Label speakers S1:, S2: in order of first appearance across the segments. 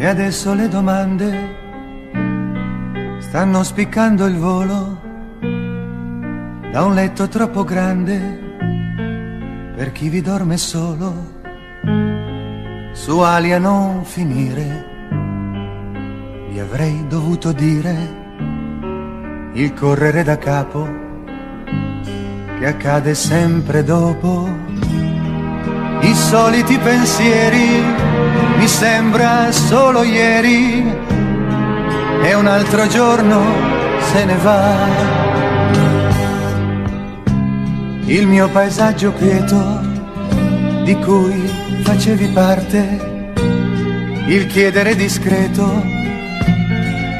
S1: E adesso le domande stanno spiccando il volo da un letto troppo grande per chi vi dorme solo, su ali a non finire. Vi avrei dovuto dire il correre da capo che accade sempre dopo. I soliti pensieri, mi sembra solo ieri, e un altro giorno se ne va. Il mio paesaggio quieto di cui facevi parte, il chiedere discreto,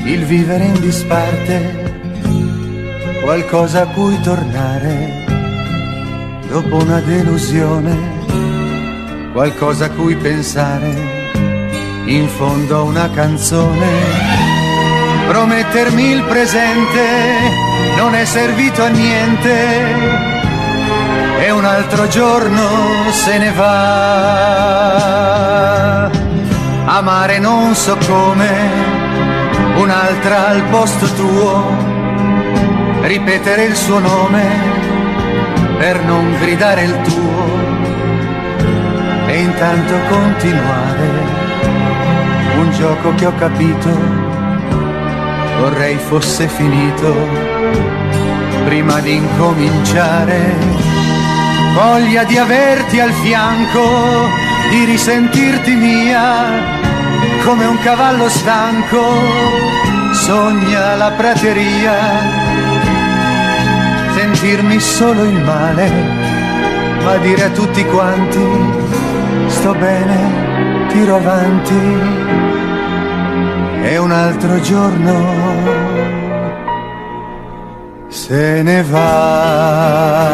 S1: il vivere in disparte, qualcosa a cui tornare dopo una delusione, qualcosa a cui pensare, in fondo a una canzone. Promettermi il presente non è servito a niente, e un altro giorno se ne va. Amare non so come, un'altra al posto tuo, ripetere il suo nome per non gridare il tuo, e intanto continuare un gioco che ho capito vorrei fosse finito prima di incominciare. Voglia di averti al fianco, di risentirti mia, come un cavallo stanco sogna la prateria. Sentirmi solo il male, ma dire a tutti quanti sto bene, tiro avanti, e un altro giorno se ne va.